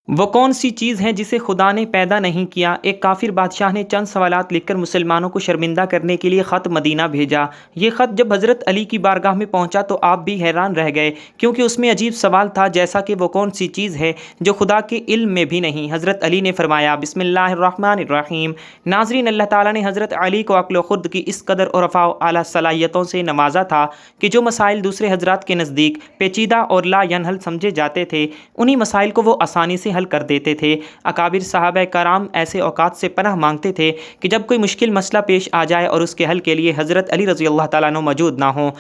وہ کون سی چیز ہے جسے خدا نے پیدا نہیں کیا؟ ایک کافر بادشاہ نے چند سوالات لکھ کر مسلمانوں کو شرمندہ کرنے کے لیے خط مدینہ بھیجا۔ یہ خط جب حضرت علی کی بارگاہ میں پہنچا تو آپ بھی حیران رہ گئے، کیونکہ اس میں عجیب سوال تھا، جیسا کہ وہ کون سی چیز ہے جو خدا کے علم میں بھی نہیں۔ حضرت علی نے فرمایا، بسم اللہ الرحمن الرحیم۔ ناظرین، اللہ تعالیٰ نے حضرت علی کو عقل و خرد کی اس قدر اور رفع و اعلیٰ صلاحیتوں سے نوازا تھا کہ جو مسائل دوسرے حضرات کے نزدیک پیچیدہ اور لا ینحل سمجھے جاتے تھے، انہی مسائل کو وہ آسانی سے حل کر دیتے تھے۔ اکابر صحابہ کرام ایسے اوقات سے پناہ مانگتے تھے کہ جب کوئی مشکل مسئلہ پیش آ جائے اور اس کے حل کے لیے حضرت علی رضی اللہ تعالیٰ عنہ موجود نہ ہوں۔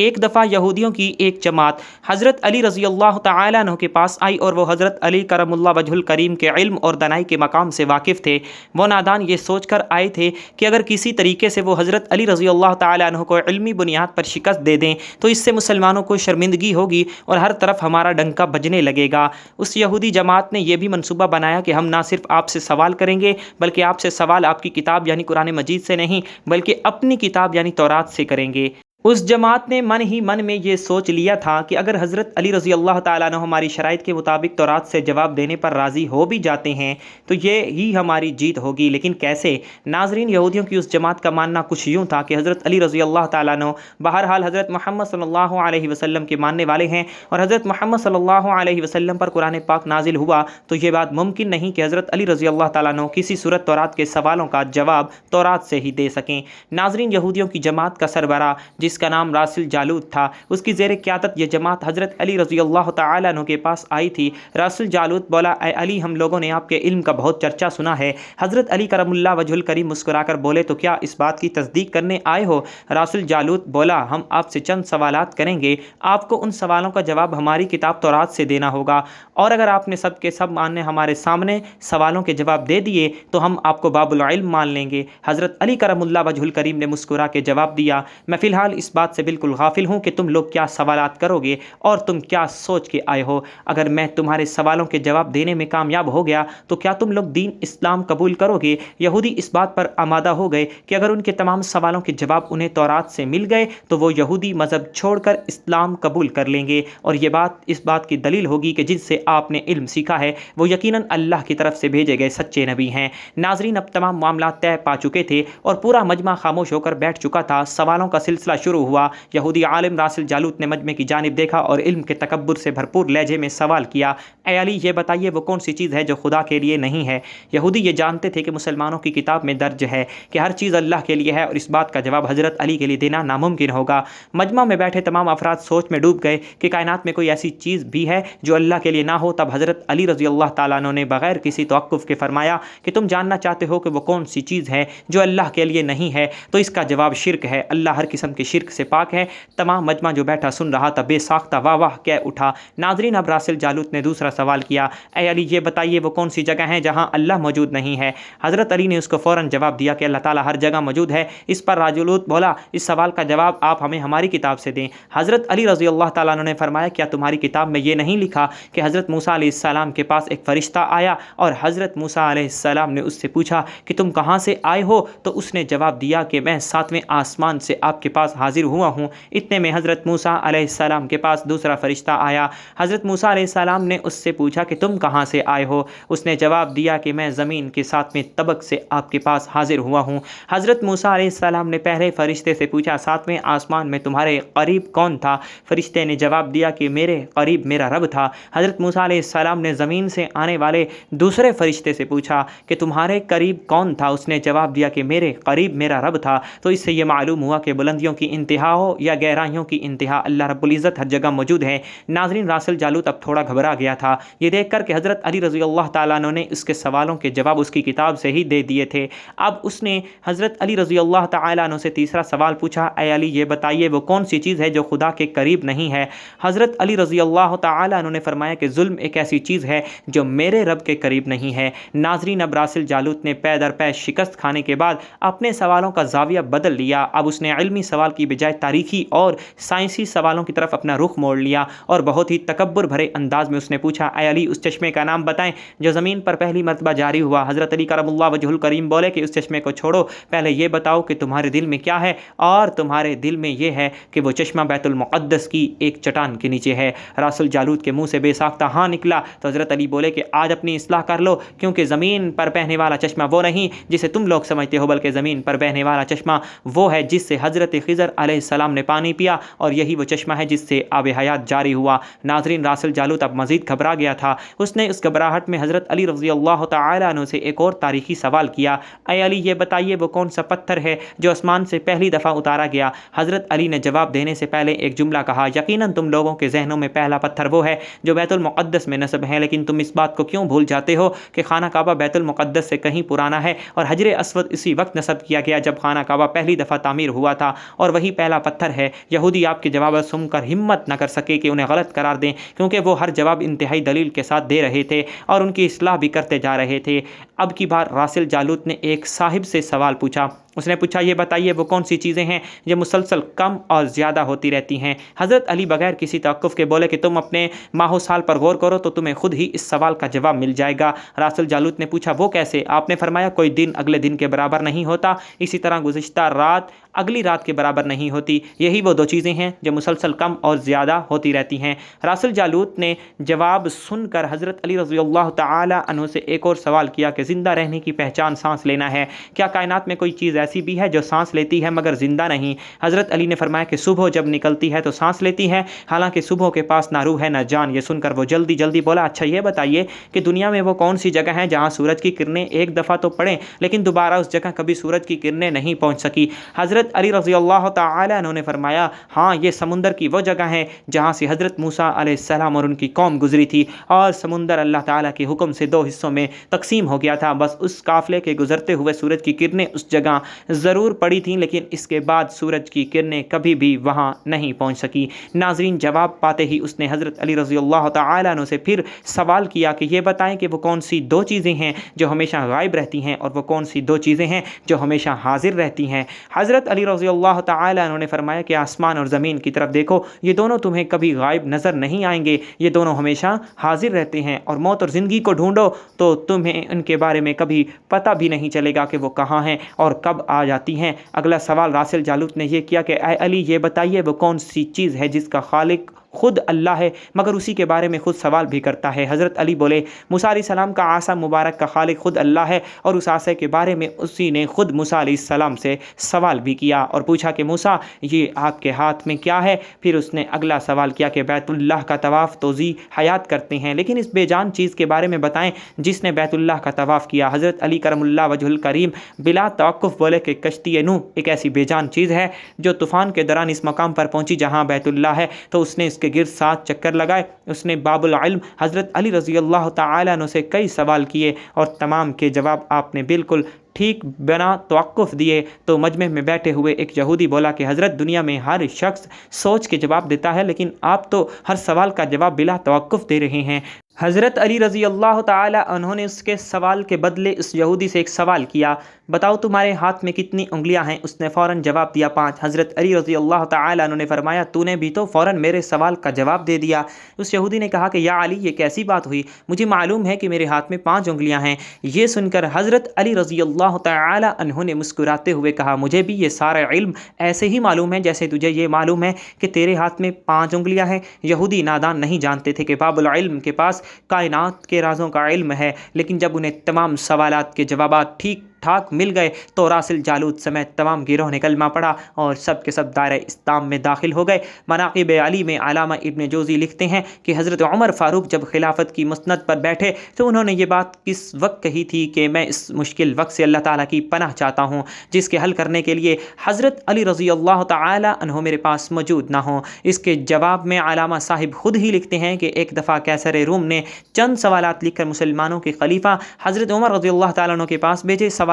ایک دفعہ یہودیوں کی ایک جماعت حضرت علی رضی اللہ تعالیٰ عنہ کے پاس آئی اور وہ حضرت علی کرم اللہ وجہ الکریم کے علم اور دانائی کے مقام سے واقف تھے۔ وہ نادان یہ سوچ کر آئے تھے کہ اگر کسی طریقے سے وہ حضرت علی رضی اللہ تعالیٰ عنہ کو علمی بنیاد پر شکست دے دیں تو اس سے مسلمانوں کو شرمندگی ہوگی اور ہر طرف ہمارا ڈنکا بجنے لگے گا۔ اس یہودی جماعت نے یہ بھی منصوبہ بنایا کہ ہم نہ صرف آپ سے سوال کریں گے بلکہ آپ سے سوال آپ کی کتاب یعنی قرآن مجید سے نہیں بلکہ اپنی کتاب یعنی تورات سے کریں گے۔ اس جماعت نے من ہی من میں یہ سوچ لیا تھا کہ اگر حضرت علی رضی اللہ تعالیٰ عنہ ہماری شرائط کے مطابق تورات سے جواب دینے پر راضی ہو بھی جاتے ہیں تو یہ ہی ہماری جیت ہوگی، لیکن کیسے؟ ناظرین، یہودیوں کی اس جماعت کا ماننا کچھ یوں تھا کہ حضرت علی رضی اللہ تعالیٰ عنہ بہرحال حضرت محمد صلی اللہ علیہ وسلم کے ماننے والے ہیں، اور حضرت محمد صلی اللہ علیہ وسلم پر قرآن پاک نازل ہوا تو یہ بات ممکن نہیں کہ حضرت علی رضی اللہ تعالیٰ عنہ کسی صورت تورات کے سوالوں کا جواب تورات سے ہی دے سکیں۔ ناظرین، یہودیوں کی جماعت کا سربراہ جس کا نام راسل جالوت تھا، اس کی زیر قیادت یہ جماعت حضرت علی رضی اللہ تعالیٰ عنہ کے پاس آئی تھی۔ راسل جالوت بولا، اے علی، ہم لوگوں نے آپ کے علم کا بہت چرچا سنا ہے۔ حضرت علی کرم اللہ وجہ الکریم مسکرا کر بولے، تو کیا اس بات کی تصدیق کرنے آئے ہو؟ راسل جالوت بولا، ہم آپ سے چند سوالات کریں گے، آپ کو ان سوالوں کا جواب ہماری کتاب تورات سے دینا ہوگا، اور اگر آپ نے سب کے سب ماننے ہمارے سامنے سوالوں کے جواب دے دیے تو ہم آپ کو باب العلم مان لیں گے۔ حضرت علی کرم اللہ وجہ الکریم نے مسکرا کے جواب دیا، میں فی الحال اس بات سے بالکل غافل ہوں کہ تم لوگ کیا سوالات کرو گے اور تم کیا سوچ کے آئے ہو۔ اگر میں تمہارے سوالوں کے جواب دینے میں کامیاب ہو گیا تو کیا تم لوگ دین اسلام قبول کرو گے؟ یہودی اس بات پر آمادہ ہو گئے کہ اگر ان کے تمام سوالوں کے جواب انہیں تورات سے مل گئے تو وہ یہودی مذہب چھوڑ کر اسلام قبول کر لیں گے، اور یہ بات اس بات کی دلیل ہوگی کہ جس سے آپ نے علم سیکھا ہے وہ یقیناً اللہ کی طرف سے بھیجے گئے سچے نبی ہیں۔ ناظرین، اب تمام معاملات طے پا چکے تھے اور پورا مجمع خاموش ہو کر بیٹھ چکا تھا۔ سوالوں کا سلسلہ شروع ہوا۔ یہودی عالم راسل جالوت نے مجمع کی جانب دیکھا اور علم کے تکبر سے بھرپور لہجے میں سوال کیا، اے علی، یہ بتائیے وہ کون سی چیز ہے جو خدا کے لیے نہیں ہے؟ یہودی یہ جانتے تھے کہ مسلمانوں کی کتاب میں درج ہے کہ ہر چیز اللہ کے لیے ہے، اور اس بات کا جواب حضرت علی کے لیے دینا ناممکن ہوگا۔ مجمع میں بیٹھے تمام افراد سوچ میں ڈوب گئے کہ کائنات میں کوئی ایسی چیز بھی ہے جو اللہ کے لیے نہ ہو۔ تب حضرت علی رضی اللہ تعالیٰ عنہ نے بغیر کسی توقف کے فرمایا کہ تم جاننا چاہتے ہو کہ وہ کون سی چیز ہے جو اللہ کے لیے نہیں ہے، تو اس کا جواب شرک ہے۔ اللہ ہر قسم کے شرک سے پاک ہے۔ تمام مجمع جو بیٹھا سن رہا تھا بے ساختہ واہ واہ کہہ اٹھا۔ ناظرین، اب راسل جالوت نے دوسرا سوال کیا، اے علی، یہ بتائیے وہ کون سی جگہ ہے جہاں اللہ موجود نہیں ہے؟ حضرت علی نے اس کو فوراً جواب دیا کہ اللہ تعالیٰ ہر جگہ موجود ہے۔ اس پر راجلوت بولا، اس سوال کا جواب آپ ہمیں ہماری کتاب سے دیں۔ حضرت علی رضی اللہ تعالیٰ عنہ نے فرمایا، کیا تمہاری کتاب میں یہ نہیں لکھا کہ حضرت موسیٰ علیہ السلام کے پاس ایک فرشتہ آیا اور حضرت موسیٰ علیہ السلام نے اس سے پوچھا کہ تم کہاں سے آئے ہو؟ تو اس نے جواب دیا کہ میں 7ویں آسمان سے آپ کے پاس حاضر ہوا ہوں۔ اتنے میں حضرت موسیٰ علیہ السلام کے پاس دوسرا فرشتہ آیا۔ حضرت موسیٰ علیہ السلام نے اس سے پوچھا کہ تم کہاں سے آئے ہو؟ اس نے جواب دیا کہ میں زمین کے 7ویں طبق سے آپ کے پاس حاضر ہوا ہوں۔ حضرت موسیٰ علیہ السلام نے پہلے فرشتے سے پوچھا، 7ویں آسمان میں تمہارے قریب کون تھا؟ فرشتے نے جواب دیا کہ میرے قریب میرا رب تھا۔ حضرت موسیٰ علیہ السلام نے زمین سے آنے والے دوسرے فرشتے سے پوچھا کہ تمہارے قریب کون تھا؟ اس نے جواب دیا کہ میرے قریب میرا رب تھا۔ تو اس سے یہ معلوم ہوا کہ بلندیوں کی انتہا ہو یا گہرائیوں کی انتہا، اللہ رب العزت ہر جگہ موجود ہے۔ ناظرین، راسل جالوت اب تھوڑا گھبرا گیا تھا یہ دیکھ کر کہ حضرت علی رضی اللہ تعالیٰ عنہ نے اس کے سوالوں کے جواب اس کی کتاب سے ہی دے دیے تھے۔ اب اس نے حضرت علی رضی اللہ تعالیٰ عنہ سے تیسرا سوال پوچھا، اے علی، یہ بتائیے وہ کون سی چیز ہے جو خدا کے قریب نہیں ہے؟ حضرت علی رضی اللہ تعالیٰ عنہ نے فرمایا کہ ظلم ایک ایسی چیز ہے جو میرے رب کے قریب نہیں ہے۔ ناظرین، اب راسل جالوت نے پے در پے شکست کھانے کے بعد اپنے سوالوں کا زاویہ بدل لیا۔ اب اس نے علمی سوال کی کی بجائے تاریخی اور سائنسی سوالوں کی طرف اپنا رخ موڑ لیا اور بہت ہی تکبر بھرے انداز میں اس نے پوچھا، اے علی اس چشمے کا نام بتائیں جو زمین پر پہلی مرتبہ جاری ہوا۔ حضرت علی کرم اللہ وجہ الکریم بولے کہ اس چشمے کو چھوڑو، پہلے یہ بتاؤ کہ تمہارے دل میں کیا ہے، اور تمہارے دل میں یہ ہے کہ وہ چشمہ بیت المقدس کی ایک چٹان کے نیچے ہے۔ راس الجالوت کے منہ سے بے ساختہ ہاں نکلا تو حضرت علی بولے کہ آج اپنی اصلاح کر لو، کیونکہ زمین پر بہنے والا چشمہ وہ نہیں جسے تم لوگ سمجھتے ہو، بلکہ زمین پر بہنے والا چشمہ وہ ہے جس سے حضرت خضر علیہ السلام نے پانی پیا، اور یہی وہ چشمہ ہے جس سے آب حیات جاری ہوا۔ ناظرین، راس الجالوت اب مزید گھبرا گیا تھا۔ اس نے اس گھبراہٹ میں حضرت علی رضی اللہ تعالی عنہ سے ایک اور تاریخی سوال کیا، اے علی یہ بتائیے وہ کون سا پتھر ہے جو آسمان سے پہلی دفعہ اتارا گیا؟ حضرت علی نے جواب دینے سے پہلے ایک جملہ کہا، یقیناً تم لوگوں کے ذہنوں میں پہلا پتھر وہ ہے جو بیت المقدس میں نصب ہے، لیکن تم اس بات کو کیوں بھول جاتے ہو کہ خانہ کعبہ بیت المقدس سے کہیں پرانا ہے، اور حجر اسود اسی وقت نصب کیا گیا جب خانہ کعبہ پہلی دفعہ تعمیر ہوا تھا، اور وہی پہلا پتھر ہے۔ یہودی آپ کے جواب سن کر ہمت نہ کر سکے کہ انہیں غلط قرار دیں، کیونکہ وہ ہر جواب انتہائی دلیل کے ساتھ دے رہے تھے اور ان کی اصلاح بھی کرتے جا رہے تھے۔ اب کی بار راس الجالوت نے ایک صاحب سے سوال پوچھا۔ اس نے پوچھا، یہ بتائیے وہ کون سی چیزیں ہیں جو مسلسل کم اور زیادہ ہوتی رہتی ہیں؟ حضرت علی بغیر کسی توقف کے بولے کہ تم اپنے ماہ و سال پر غور کرو تو تمہیں خود ہی اس سوال کا جواب مل جائے گا۔ راس الجالوت نے پوچھا، وہ کیسے؟ آپ نے فرمایا کوئی دن اگلے دن کے برابر نہیں ہوتا، اسی طرح گزشتہ رات اگلی رات کے برابر نہیں ہوتی، یہی وہ دو چیزیں ہیں جو مسلسل کم اور زیادہ ہوتی رہتی ہیں۔ راس الجالوت نے جواب سن کر حضرت علی رضی اللہ تعالی عنہ سے ایک اور سوال کیا کہ زندہ رہنے کی پہچان سانس لینا ہے، کیا کائنات میں کوئی چیز ایسی بھی ہے جو سانس لیتی ہے مگر زندہ نہیں؟ حضرت علی نے فرمایا کہ صبح جب نکلتی ہے تو سانس لیتی ہے، حالانکہ صبح کے پاس نہ روح ہے نہ جان۔ یہ سن کر وہ جلدی جلدی بولا، اچھا یہ بتائیے کہ دنیا میں وہ کون سی جگہ ہے جہاں سورج کی کرنیں ایک دفعہ تو پڑیں لیکن دوبارہ اس جگہ کبھی سورج کی کرنیں نہیں پہنچ سکی؟ حضرت علی رضی اللہ تعالی عنہ نے فرمایا، ہاں یہ سمندر کی وہ جگہ ہے جہاں سے حضرت موسیٰ علیہ السلام اور ان کی قوم گزری تھی، اور سمندر اللہ تعالیٰ کے حکم سے دو حصوں میں تقسیم ہو گیا تھا، بس اس قافلے کے گزرتے ہوئے سورج کی کرنیں اس جگہ ضرور پڑی تھیں لیکن اس کے بعد سورج کی کرنیں کبھی بھی وہاں نہیں پہنچ سکی۔ ناظرین، جواب پاتے ہی اس نے حضرت علی رضی اللہ تعالی عنہ سے پھر سوال کیا کہ یہ بتائیں کہ وہ کون سی دو چیزیں ہیں جو ہمیشہ غائب رہتی ہیں، اور وہ کون سی دو چیزیں ہیں جو ہمیشہ حاضر رہتی ہیں؟ حضرت علی رضی اللہ تعالی عنہ نے فرمایا کہ آسمان اور زمین کی طرف دیکھو، یہ دونوں تمہیں کبھی غائب نظر نہیں آئیں گے، یہ دونوں ہمیشہ حاضر رہتے ہیں، اور موت اور زندگی کو ڈھونڈو تو تمہیں ان کے بارے میں کبھی پتہ بھی نہیں چلے گا کہ وہ کہاں ہیں اور کب آ جاتی ہیں۔ اگلا سوال راس الجالوت نے یہ کیا کہ اے علی یہ بتائیے وہ کون سی چیز ہے جس کا خالق خود اللہ ہے مگر اسی کے بارے میں خود سوال بھی کرتا ہے؟ حضرت علی بولے، موسیٰ علیہ السلام کا عصا مبارک کا خالق خود اللہ ہے، اور اس عصا کے بارے میں اسی نے خود موسیٰ علیہ السلام سے سوال بھی کیا اور پوچھا کہ موسیٰ یہ آپ کے ہاتھ میں کیا ہے؟ پھر اس نے اگلا سوال کیا کہ بیت اللہ کا طواف تو ذی حیات کرتے ہیں، لیکن اس بے جان چیز کے بارے میں بتائیں جس نے بیت اللہ کا طواف کیا؟ حضرت علی کرم اللہ وجہ الکریم بلا توقف بولے کہ کشتی نوح ایک ایسی بے جان چیز ہے جو طوفان کے دوران اس مقام پر پہنچی جہاں بیت اللہ ہے، تو اس نے اس کے گرد 7 چکر لگائے۔ اس نے باب العلم حضرت علی رضی اللہ تعالی عنہ سے کئی سوال کیے اور تمام کے جواب آپ نے بالکل ٹھیک بنا توقف دیے۔ تو مجمع میں بیٹھے ہوئے ایک یہودی بولا کہ حضرت دنیا میں ہر شخص سوچ کے جواب دیتا ہے لیکن آپ تو ہر سوال کا جواب بلا توقف دے رہے ہیں۔ حضرت علی رضی اللہ تعالی عنہ نے اس کے سوال کے بدلے اس یہودی سے ایک سوال کیا، بتاؤ تمہارے ہاتھ میں کتنی انگلیاں ہیں؟ اس نے فوراً جواب دیا 5۔ حضرت علی رضی اللہ تعالی عنہ نے فرمایا، تو نے بھی تو فوراً میرے سوال کا جواب دے دیا۔ اس یہودی نے کہا کہ یا علی یہ کیسی بات ہوئی، مجھے معلوم ہے کہ میرے ہاتھ میں 5 انگلیاں ہیں۔ یہ سن کر حضرت علی رضی اللہ تعالی عنہ نے مسکراتے ہوئے کہا، مجھے بھی یہ سارا علم ایسے ہی معلوم ہے جیسے تجھے یہ معلوم ہے کہ تیرے ہاتھ میں 5 انگلیاں ہیں۔ یہودی نادان نہیں جانتے تھے کہ باب العلم کے پاس کائنات کے رازوں کا علم ہے، لیکن جب انہیں تمام سوالات کے جوابات ٹھیک ٹھاک مل گئے تو راس الجالوت سمیت تمام گروہ نے کلمہ پڑھا اور سب کے سب دائرہ اسلام میں داخل ہو گئے۔ مناقب علی میں علامہ ابن جوزی لکھتے ہیں کہ حضرت عمر فاروق جب خلافت کی مسند پر بیٹھے تو انہوں نے یہ بات کس وقت کہی تھی کہ میں اس مشکل وقت سے اللہ تعالیٰ کی پناہ چاہتا ہوں جس کے حل کرنے کے لیے حضرت علی رضی اللہ تعالی عنہ میرے پاس موجود نہ ہوں۔ اس کے جواب میں علامہ صاحب خود ہی لکھتے ہیں کہ ایک دفعہ قیصر روم نے چند سوالات لکھ کر مسلمانوں کے خلیفہ حضرت عمر رضی اللہ تعالیٰ عنہ کے پاس بھیجے۔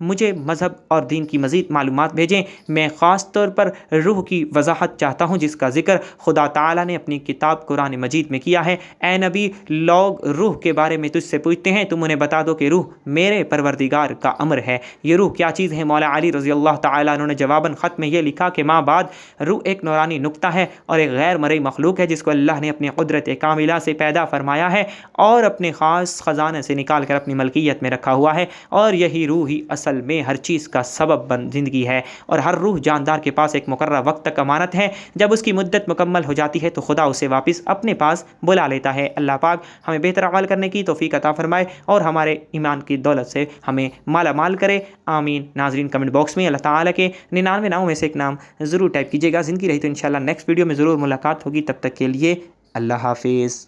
مجھے مذہب اور دین کی مزید معلومات بھیجیں۔ میں خاص طور پر روح کی وضاحت چاہتا ہوں جس کا ذکر خدا تعالیٰ نے اپنی کتاب قرآن مجید میں کیا ہے۔ اے نبی، لوگ روح کے بارے میں تجھ سے پوچھتے ہیں، تم انہیں بتا دو کہ روح میرے پروردگار کا امر ہے۔ یہ روح کیا چیز ہے؟ مولا علی رضی اللہ تعالیٰ عنہ نے جواباً خط میں یہ لکھا کہ ماں بعد روح ایک نورانی نقطہ ہے اور ایک غیر مرئی مخلوق ہے جس کو اللہ نے اپنی قدرت کاملہ سے پیدا فرمایا ہے اور اپنے خاص خزانے سے نکال کر اپنی ملکیت میں رکھا ہوا ہے، اور یہی روح ہی اصل میں ہر چیز کا سبب زندگی ہے، اور ہر روح جاندار کے پاس ایک مقررہ وقت تک امانت ہے۔ جب اس کی مدت مکمل ہو جاتی ہے تو خدا اسے واپس اپنے پاس بلا لیتا ہے۔ اللہ پاک ہمیں بہتر عمل کرنے کی توفیق عطا فرمائے اور ہمارے ایمان کی دولت سے ہمیں مالا مال کرے، آمین۔ ناظرین، کمنٹ باکس میں اللہ تعالیٰ کے 99 ناموں میں سے ایک نام ضرور ٹائپ کیجیے گا۔ زندگی رہی تو انشاءاللہ نیکسٹ ویڈیو میں ضرور ملاقات ہوگی، تب تک کے لیے اللہ حافظ۔